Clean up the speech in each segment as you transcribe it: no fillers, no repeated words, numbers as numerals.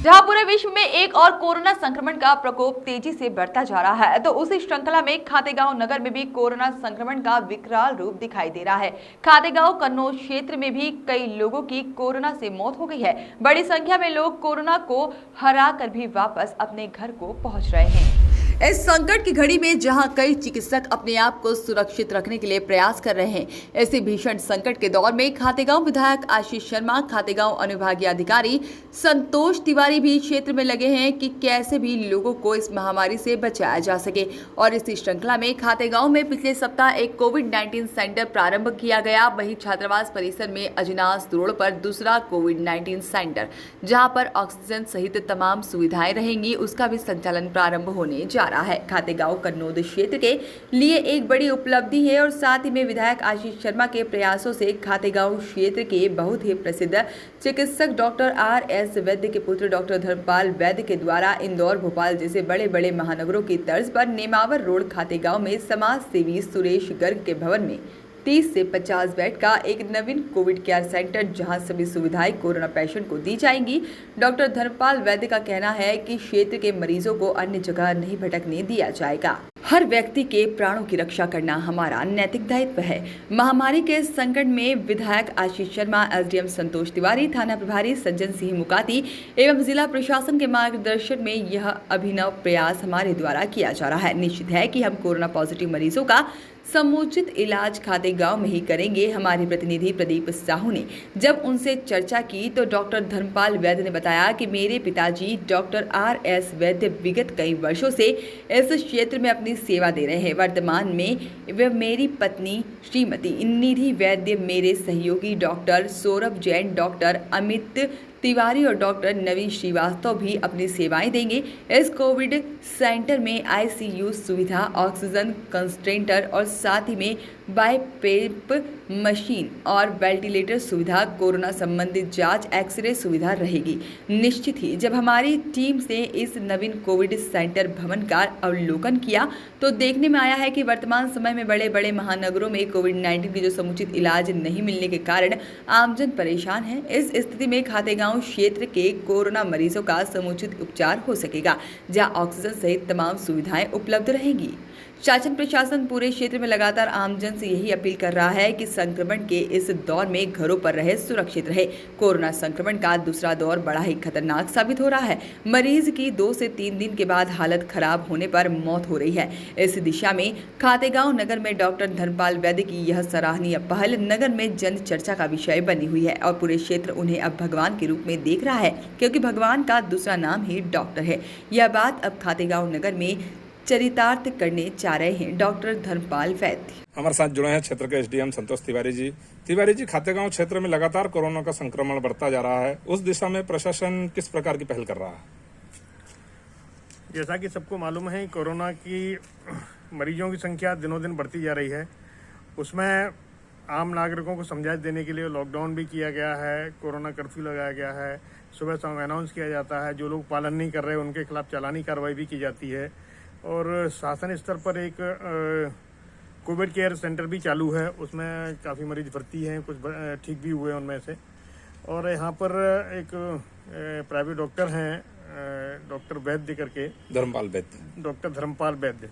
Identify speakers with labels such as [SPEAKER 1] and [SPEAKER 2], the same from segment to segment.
[SPEAKER 1] जहां पूरे विश्व में एक और कोरोना संक्रमण का प्रकोप तेजी से बढ़ता जा रहा है, तो उसी श्रृंखला में खातेगांव नगर में भी कोरोना संक्रमण का विकराल रूप दिखाई दे रहा है। खातेगांव कन्नौज क्षेत्र में भी कई लोगों की कोरोना से मौत हो गई है। बड़ी संख्या में लोग कोरोना को हरा कर भी वापस अपने घर को पहुंच रहे हैं। इस संकट की घड़ी में जहां कई चिकित्सक अपने आप को सुरक्षित रखने के लिए प्रयास कर रहे हैं, ऐसे भीषण संकट के दौर में खातेगांव विधायक आशीष शर्मा, खातेगांव अनुविभागीय अधिकारी संतोष तिवारी भी क्षेत्र में लगे हैं कि कैसे भी लोगों को इस महामारी से बचाया जा सके। और इसी श्रृंखला में खातेगांव में पिछले सप्ताह एक कोविड-19 सेंटर प्रारंभ किया गया। वहीं छात्रावास परिसर में अजनास रोड पर दूसरा कोविड-19 सेंटर, जहां पर ऑक्सीजन सहित तमाम सुविधाएं रहेंगी, उसका भी संचालन प्रारंभ होने जा रहा है। खातेगांव कन्नौज क्षेत्र के लिए एक बड़ी उपलब्धि है और साथ ही में विधायक आशीष शर्मा के प्रयासों से खातेगांव क्षेत्र के बहुत ही प्रसिद्ध चिकित्सक डॉक्टर RS वैद्य के पुत्र डॉक्टर धर्मपाल वैद्य के द्वारा इंदौर, भोपाल जैसे बड़े बड़े महानगरों की तर्ज पर नेमावर रोड खातेगांव में समाज सेवी सुरेश गर्ग के भवन में 30 से 50 बेड का एक नवीन कोविड केयर सेंटर, जहां सभी सुविधाएं कोरोना पेशेंट को दी जाएंगी। डॉक्टर धर्मपाल वैद्य का कहना है कि क्षेत्र के मरीजों को अन्य जगह नहीं भटकने दिया जाएगा। हर व्यक्ति के प्राणों की रक्षा करना हमारा नैतिक दायित्व है। महामारी के संकट में विधायक आशीष शर्मा, SDM संतोष तिवारी, थाना प्रभारी सज्जन सिंह मुकाती एवं जिला प्रशासन के मार्गदर्शन में यह अभिनव प्रयास हमारे द्वारा किया जा रहा है। निश्चित है कि हम कोरोना पॉजिटिव मरीजों का समुचित इलाज खातेगांव में ही करेंगे। हमारे प्रतिनिधि प्रदीप साहू ने जब उनसे चर्चा की तो डॉक्टर धर्मपाल वैद्य ने बताया कि मेरे पिताजी डॉक्टर RS वैद्य विगत कई वर्षों से इस क्षेत्र में अपनी सेवा दे रहे हैं। वर्तमान में वह मेरी पत्नी श्रीमती निधि वैद्य, मेरे सहयोगी डॉक्टर सौरभ जैन, डॉक्टर अमित तिवारी और डॉक्टर नवीन श्रीवास्तव भी अपनी सेवाएं देंगे। इस कोविड सेंटर में ICU सुविधा, ऑक्सीजन कंसंट्रेटर और साथ ही में बाईपेप मशीन और वेंटिलेटर सुविधा, कोरोना संबंधित जांच, एक्सरे सुविधा रहेगी। निश्चित ही जब हमारी टीम से इस नवीन कोविड सेंटर भवन का अवलोकन किया तो देखने में आया है कि वर्तमान समय में बड़े बड़े महानगरों में कोविड-19 की जो समुचित इलाज नहीं मिलने के कारण आमजन परेशान है। इस स्थिति में खातेगांव क्षेत्र के कोरोना मरीजों का समुचित उपचार हो सकेगा, जहां ऑक्सीजन सहित तमाम सुविधाएं उपलब्ध रहेंगी। शासन प्रशासन पूरे क्षेत्र में लगातार आमजन से यही अपील कर रहा है कि संक्रमण के इस दौर में घरों पर रहे, सुरक्षित रहे। कोरोना संक्रमण का दूसरा दौर बड़ा ही खतरनाक साबित हो रहा है। मरीज की 2 से 3 दिन के बाद हालत खराब होने पर मौत हो रही है। इस दिशा में खातेगांव नगर में डॉक्टर धर्मपाल वैद्य की यह सराहनीय पहल नगर में जन चर्चा का विषय बनी हुई है और पूरे क्षेत्र उन्हें अब भगवान के रूप में देख रहा है, क्योंकि भगवान का दूसरा नाम ही डॉक्टर है। यह बात अब खातेगांव नगर में चरितार्थ करने जा रहे हैं डॉक्टर धर्मपाल वैद्य।
[SPEAKER 2] हमारे साथ जुड़े हैं क्षेत्र के SDM संतोष तिवारी जी। तिवारी जी, खातेगांव क्षेत्र में लगातार कोरोना का संक्रमण बढ़ता जा रहा है, उस दिशा में प्रशासन किस प्रकार की पहल कर रहा है?
[SPEAKER 3] जैसा कि सबको मालूम है, कोरोना की मरीजों की संख्या दिनों दिन बढ़ती जा रही है। उसमें आम नागरिकों को समझाइश देने के लिए लॉकडाउन भी किया गया है, कोरोना कर्फ्यू लगाया गया है, सुबह शाम अनाउंस किया जाता है। जो लोग पालन नहीं कर रहे उनके खिलाफ चालानी कार्रवाई भी की जाती है और शासन स्तर पर एक कोविड केयर सेंटर भी चालू है। उसमें काफ़ी मरीज भर्ती हैं, कुछ ठीक भी हुए उनमें से। और यहाँ पर एक प्राइवेट डॉक्टर हैं, डॉक्टर वैद्य करके,
[SPEAKER 2] धर्मपाल वैद्य,
[SPEAKER 3] डॉक्टर धर्मपाल वैद्य,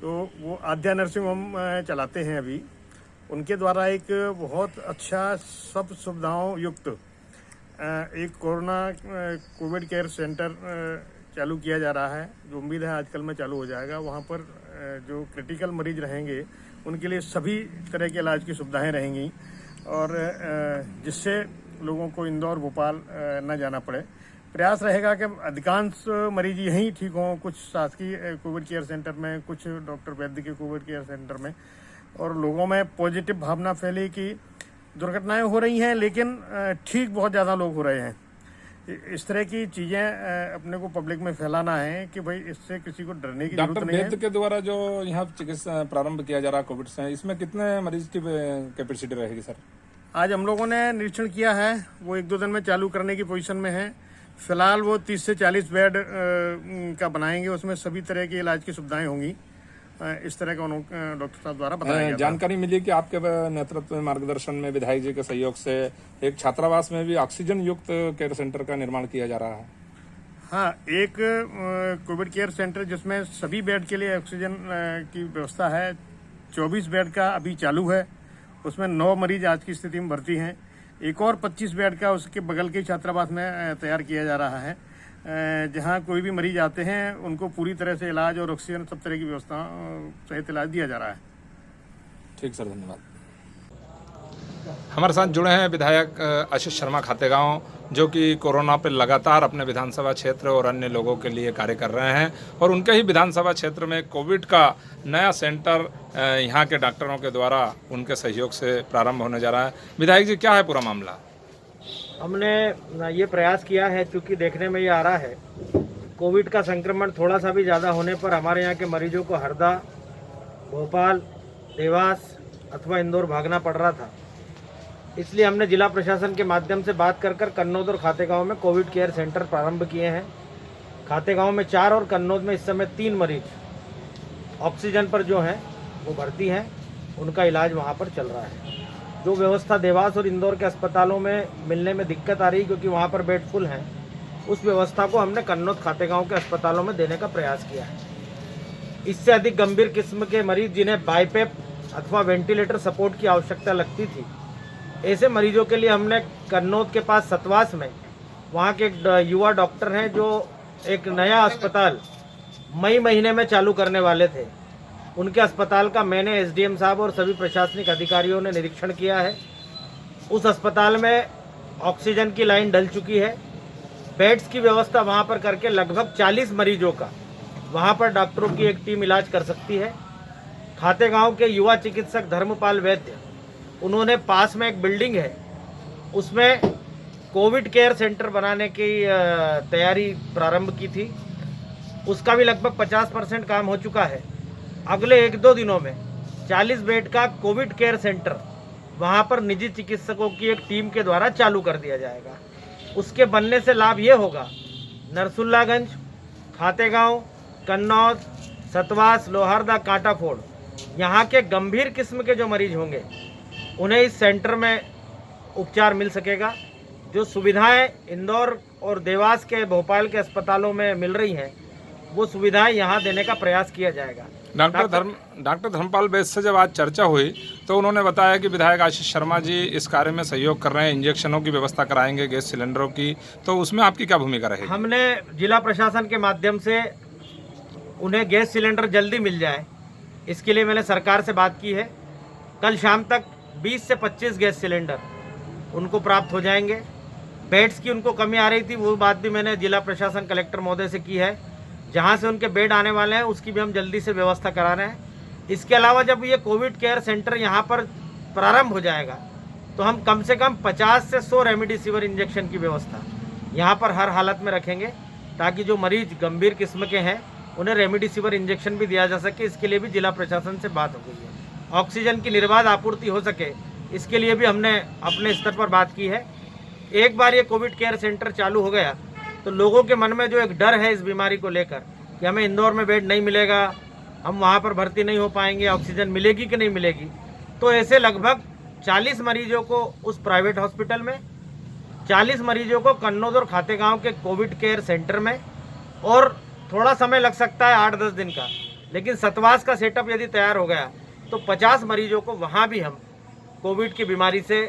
[SPEAKER 3] तो वो आद्या नर्सिंग होम चलाते हैं अभी। उनके द्वारा एक बहुत अच्छा सब सुविधाओं युक्त एक कोविड केयर सेंटर चालू किया जा रहा है, जो उम्मीद है आजकल में चालू हो जाएगा। वहाँ पर जो क्रिटिकल मरीज रहेंगे उनके लिए सभी तरह के इलाज की सुविधाएं रहेंगी और जिससे लोगों को इंदौर, भोपाल न जाना पड़े। प्रयास रहेगा कि अधिकांश मरीज यहीं ठीक हों, कुछ शासकीय कोविड केयर सेंटर में, कुछ डॉक्टर वैद्य के कोविड केयर सेंटर में, और लोगों में पॉजिटिव भावना फैले कि दुर्घटनाएं हो रही हैं लेकिन ठीक बहुत ज़्यादा लोग हो रहे हैं। इस तरह की चीजें अपने को पब्लिक में फैलाना है कि भाई इससे किसी को डरने की जरूरत नहीं है।
[SPEAKER 2] डॉक्टर वैद्य के द्वारा जो यहाँ चिकित्सा प्रारंभ किया जा रहा है कोविड से, इसमें कितने मरीज की कैपेसिटी रहेगी सर?
[SPEAKER 3] आज हम लोगों ने निरीक्षण किया है, वो 1-2 दिन में चालू करने की पोजीशन में है। फिलहाल वो 30 से 40 बेड का बनाएंगे, उसमें सभी तरह के इलाज की सुविधाएं होंगी इस तरह का डॉक्टर साहब द्वारा बताया गया था।
[SPEAKER 2] जानकारी मिली कि आपके नेतृत्व में मार्गदर्शन में विधायक जी के सहयोग से एक छात्रावास में भी ऑक्सीजन युक्त केयर सेंटर का निर्माण किया जा रहा है।
[SPEAKER 3] हाँ, एक कोविड केयर सेंटर जिसमें सभी बेड के लिए ऑक्सीजन की व्यवस्था है, 24 बेड का अभी चालू है। उसमें 9 मरीज आज की स्थिति में भर्ती हैं। एक और 25 बेड का उसके बगल के छात्रावास में तैयार किया जा रहा है, जहां कोई भी मरीज आते हैं उनको पूरी तरह से इलाज और ऑक्सीजन सब तरह की व्यवस्था सहित इलाज दिया जा रहा है।
[SPEAKER 2] ठीक सर, धन्यवाद। हमारे साथ जुड़े हैं विधायक आशीष शर्मा खातेगांव, जो कि कोरोना पर लगातार अपने विधानसभा क्षेत्र और अन्य लोगों के लिए कार्य कर रहे हैं और उनके ही विधानसभा क्षेत्र में कोविड का नया सेंटर यहाँ के डॉक्टरों के द्वारा उनके सहयोग से प्रारंभ होने जा रहा है। विधायक जी, क्या है पूरा मामला?
[SPEAKER 4] हमने ये प्रयास किया है, चूँकि देखने में ये आ रहा है कोविड का संक्रमण थोड़ा सा भी ज़्यादा होने पर हमारे यहाँ के मरीजों को हरदा, भोपाल, देवास अथवा इंदौर भागना पड़ रहा था। इसलिए हमने जिला प्रशासन के माध्यम से बात कर कन्नौद और खातेगांव में कोविड केयर सेंटर प्रारंभ किए हैं। खातेगांव में 4 और कन्नौद में इस समय 3 मरीज ऑक्सीजन पर जो हैं वो भर्ती हैं, उनका इलाज वहाँ पर चल रहा है। जो व्यवस्था देवास और इंदौर के अस्पतालों में मिलने में दिक्कत आ रही क्योंकि वहाँ पर बेड फुल हैं, उस व्यवस्था को हमने कन्नौद खातेगांव के अस्पतालों में देने का प्रयास किया है। इससे अधिक गंभीर किस्म के मरीज जिन्हें बाईपेप अथवा वेंटिलेटर सपोर्ट की आवश्यकता लगती थी, ऐसे मरीजों के लिए हमने कन्नौद के पास सतवास में वहाँ के एक युवा डॉक्टर हैं जो एक नया अस्पताल मई महीने में चालू करने वाले थे। उनके अस्पताल का मैंने एसडीएम साहब और सभी प्रशासनिक अधिकारियों ने निरीक्षण किया है। उस अस्पताल में ऑक्सीजन की लाइन डल चुकी है। बेड्स की व्यवस्था वहाँ पर करके लगभग 40 मरीजों का वहाँ पर डॉक्टरों की एक टीम इलाज कर सकती है। खातेगांव के युवा चिकित्सक धर्मपाल वैद्य, उन्होंने पास में एक बिल्डिंग है, उसमें कोविड केयर सेंटर बनाने की तैयारी प्रारंभ की थी। उसका भी लगभग 50% काम हो चुका है। अगले 1-2 दिनों में 40 बेड का कोविड केयर सेंटर वहाँ पर निजी चिकित्सकों की एक टीम के द्वारा चालू कर दिया जाएगा। उसके बनने से लाभ ये होगा, नरसुल्लागंज, खातेगांव, कन्नौद, सतवास, लोहारदा, कांटाफोड़, यहाँ के गंभीर किस्म के जो मरीज होंगे उन्हें इस सेंटर में उपचार मिल सकेगा। जो सुविधाएं इंदौर और देवास के, भोपाल के अस्पतालों में मिल रही हैं, वो सुविधाएं यहाँ देने का प्रयास किया जाएगा।
[SPEAKER 2] डॉक्टर धर्मपाल वैद्य से जब आज चर्चा हुई तो उन्होंने बताया कि विधायक आशीष शर्मा जी इस कार्य में सहयोग कर रहे हैं, इंजेक्शनों की व्यवस्था कराएंगे, गैस सिलेंडरों की, तो उसमें आपकी क्या भूमिका रहेगी?
[SPEAKER 4] हमने जिला प्रशासन के माध्यम से उन्हें गैस सिलेंडर जल्दी मिल जाए, इसके लिए मैंने सरकार से बात की है। कल शाम तक 20 से 25 गैस सिलेंडर उनको प्राप्त हो जाएंगे। बेड्स की उनको कमी आ रही थी, वो बात भी मैंने जिला प्रशासन कलेक्टर महोदय से की है। जहां से उनके बेड आने वाले हैं उसकी भी हम जल्दी से व्यवस्था करा रहे हैं। इसके अलावा जब ये कोविड केयर सेंटर यहां पर प्रारंभ हो जाएगा तो हम कम से कम 50 से 100 रेमडेसिविर इंजेक्शन की व्यवस्था यहां पर हर हालत में रखेंगे, ताकि जो मरीज गंभीर किस्म के हैं उन्हें रेमडेसिविर इंजेक्शन भी दिया जा सके। इसके लिए भी जिला प्रशासन से बात हो गई है। ऑक्सीजन की निर्बाध आपूर्ति हो सके, इसके लिए भी हमने अपने स्तर पर बात की है। एक बार ये कोविड केयर सेंटर चालू हो गया तो लोगों के मन में जो एक डर है इस बीमारी को लेकर कि हमें इंदौर में बेड नहीं मिलेगा, हम वहाँ पर भर्ती नहीं हो पाएंगे, ऑक्सीजन मिलेगी कि नहीं मिलेगी, तो ऐसे लगभग 40 मरीजों को उस प्राइवेट हॉस्पिटल में, 40 मरीजों को कन्नौद और खातेगांव के कोविड केयर सेंटर में, और थोड़ा समय लग सकता है 8-10 दिन का, लेकिन सतवास का सेटअप यदि तैयार हो गया तो 50 मरीजों को वहाँ भी हम कोविड की बीमारी से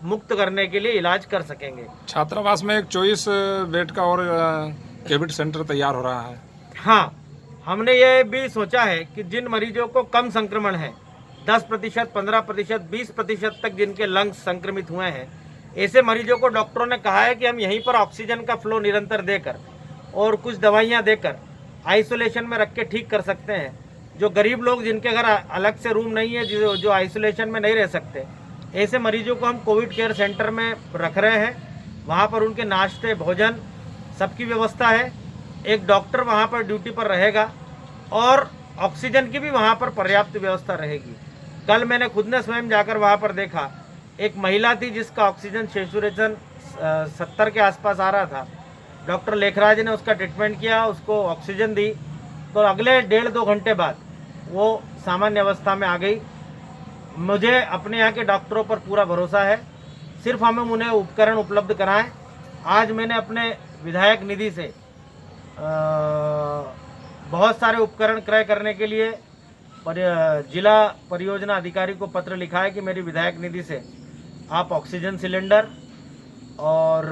[SPEAKER 4] मुक्त करने के लिए इलाज कर सकेंगे।
[SPEAKER 2] छात्रावास में एक 24 बेड का और कोविड सेंटर तैयार हो रहा है।
[SPEAKER 4] हाँ, हमने ये भी सोचा है कि जिन मरीजों को कम संक्रमण है, 10%, 15%, 20% तक जिनके लंग्स संक्रमित हुए हैं, ऐसे मरीजों को डॉक्टरों ने कहा है कि हम यहीं पर ऑक्सीजन का फ्लो निरंतर देकर और कुछ दवाइयाँ देकर आइसोलेशन में रख के ठीक कर सकते हैं। जो गरीब लोग जिनके घर अलग से रूम नहीं है, जो आइसोलेशन में नहीं रह सकते, ऐसे मरीजों को हम कोविड केयर सेंटर में रख रहे हैं। वहाँ पर उनके नाश्ते, भोजन सबकी व्यवस्था है। एक डॉक्टर वहाँ पर ड्यूटी पर रहेगा और ऑक्सीजन की भी वहाँ पर पर्याप्त व्यवस्था रहेगी। कल मैंने खुद ने स्वयं जाकर वहाँ पर देखा, एक महिला थी जिसका ऑक्सीजन सैचुरेशन 70 के आसपास आ रहा था। डॉक्टर लेखराज ने उसका ट्रीटमेंट किया, उसको ऑक्सीजन दी तो अगले 1.5-2 घंटे बाद वो सामान्य अवस्था में आ गई। मुझे अपने यहाँ के डॉक्टरों पर पूरा भरोसा है, सिर्फ हमें उन्हें उपकरण उपलब्ध कराएं। आज मैंने अपने विधायक निधि से बहुत सारे उपकरण क्रय करने के लिए जिला परियोजना अधिकारी को पत्र लिखा है कि मेरी विधायक निधि से आप ऑक्सीजन सिलेंडर और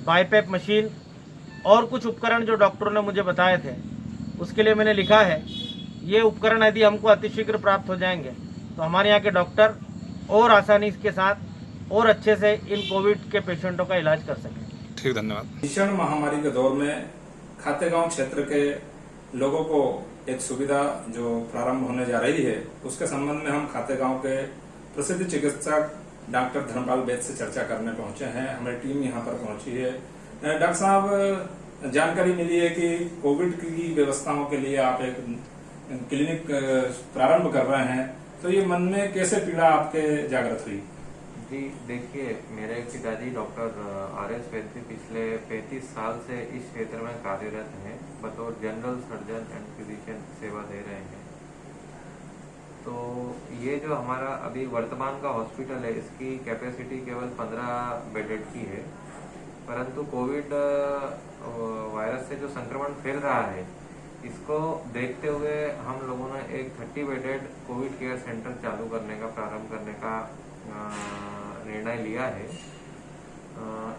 [SPEAKER 4] बाईपेप मशीन और कुछ उपकरण जो डॉक्टरों ने मुझे बताए थे उसके लिए मैंने लिखा है। ये उपकरण यदि हमको अतिशीघ्र प्राप्त हो जाएंगे तो हमारे यहाँ के डॉक्टर और आसानी के साथ और अच्छे से इन कोविड के पेशेंटों का इलाज कर सकें।
[SPEAKER 2] ठीक, धन्यवाद। भीषण महामारी के दौर में खातेगांव क्षेत्र के लोगों को एक सुविधा जो प्रारंभ होने जा रही है उसके संबंध में हम खातेगांव के प्रसिद्ध चिकित्सक डॉक्टर धर्मपाल वैद्य से चर्चा करने पहुंचे हैं। हमारी टीम यहाँ पर पहुंची है। डॉक्टर साहब, जानकारी मिली है कि कोविड की व्यवस्थाओं के लिए आप एक क्लिनिक प्रारंभ कर रहे हैं, तो ये मन में कैसे पीड़ा आपके जागृत हुई?
[SPEAKER 5] जी देखिए, मेरे पिताजी डॉक्टर RS वैद्य पिछले 35 साल से इस क्षेत्र में कार्यरत हैं, बतौर जनरल सर्जन एंड फिजिशियन सेवा दे रहे हैं। तो ये जो हमारा अभी वर्तमान का हॉस्पिटल है इसकी कैपेसिटी केवल 15 बेडेड की है, परंतु कोविड वायरस से जो संक्रमण फैल रहा है इसको देखते हुए हम लोगों ने एक 30 बेडेड कोविड केयर सेंटर चालू करने का प्रारंभ करने का निर्णय लिया है,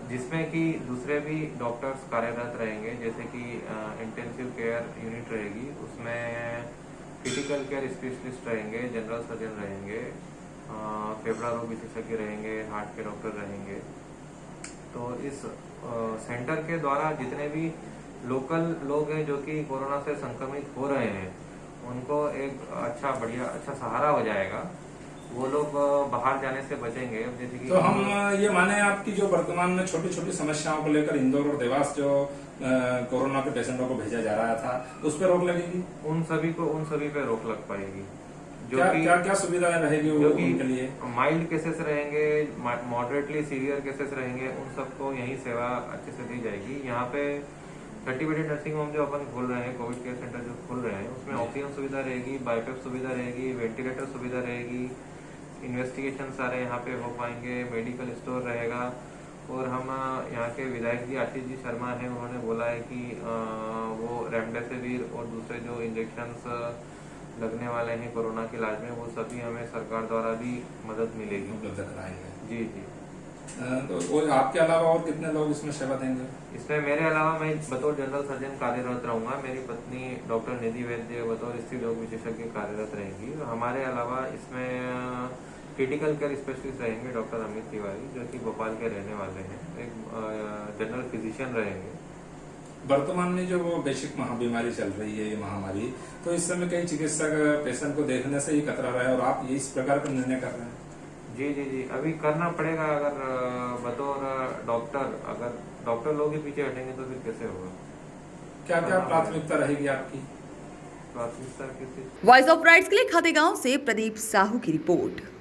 [SPEAKER 5] जिसमें कि दूसरे भी डॉक्टर्स कार्यरत रहेंगे, जैसे कि इंटेंसिव केयर यूनिट रहेगी, उसमें क्रिटिकल केयर स्पेशलिस्ट रहेंगे, जनरल सर्जन रहेंगे, फेफड़ा रोग विशेषज्ञ रहेंगे, हार्ट के डॉक्टर रहेंगे। तो इस सेंटर के द्वारा जितने भी लोकल लोग हैं जो कि कोरोना से संक्रमित हो रहे हैं उनको एक अच्छा सहारा हो जाएगा, वो लोग बाहर जाने से बचेंगे। जैसे कि
[SPEAKER 2] तो हम ये माने आपकी जो वर्तमान में छोटी छोटी समस्याओं को लेकर इंदौर और देवास जो कोरोना के पेशेंटों को भेजा जा रहा था उस पर रोक लगेगी?
[SPEAKER 5] उन सभी पे रोक लग पाएगी। जो
[SPEAKER 2] क्या सुविधाएं रहेगी उनके लिए?
[SPEAKER 5] माइल्ड केसेस रहेंगे, मॉडरेटली सीवियर केसेस रहेंगे, उन सबको यही सेवा अच्छे से दी जाएगी। यहाँ पे 30 बेडेड नर्सिंग होम जो अपन खोल रहे हैं, कोविड केयर सेंटर जो खोल रहे हैं, उसमें ऑक्सीजन सुविधा रहेगी, बाईपेप सुविधा रहेगी, वेंटिलेटर सुविधा रहेगी, इन्वेस्टिगेशन सारे यहाँ पे हो पाएंगे, मेडिकल स्टोर रहेगा। और हम यहाँ के विधायक जी आशीष जी शर्मा हैं, उन्होंने बोला है कि वो रेमडेसिविर और दूसरे जो इंजेक्शंस लगने वाले हैं कोरोना के इलाज में, वो सभी हमें सरकार द्वारा भी मदद मिलेगी,
[SPEAKER 2] उपलब्ध कराएंगे।
[SPEAKER 5] जी जी।
[SPEAKER 2] तो आपके अलावा और कितने लोग इसमें सेवा देंगे?
[SPEAKER 5] इसमें मेरे अलावा मैं बतौर जनरल सर्जन कार्यरत रहूंगा, मेरी पत्नी डॉक्टर निधि वैद्य बतौर स्त्री रोग विशेषज्ञ कार्यरत रहेंगी। हमारे अलावा इसमें क्रिटिकल केयर स्पेशलिस्ट रहेंगे डॉक्टर अमित तिवारी, जो कि भोपाल के रहने वाले हैं, एक जनरल फिजिशियन रहेंगे।
[SPEAKER 2] वर्तमान में जो वो वैश्विक महाबीमारी चल रही है, ये महामारी, तो इस समय कई चिकित्सक पेशेंट को देखने से ही कतरा रहे हैं और आप इस प्रकार का निर्णय कर रहे हैं?
[SPEAKER 5] जी जी जी, अभी करना पड़ेगा। अगर बतौर अगर डॉक्टर लोग ही पीछे हटेंगे तो फिर कैसे होगा?
[SPEAKER 2] क्या क्या प्राथमिकता रहेगी आपकी?
[SPEAKER 5] प्राथमिकता किसी?
[SPEAKER 1] वॉइस ऑफ राइट्स के लिए खातेगांव से प्रदीप साहू की रिपोर्ट।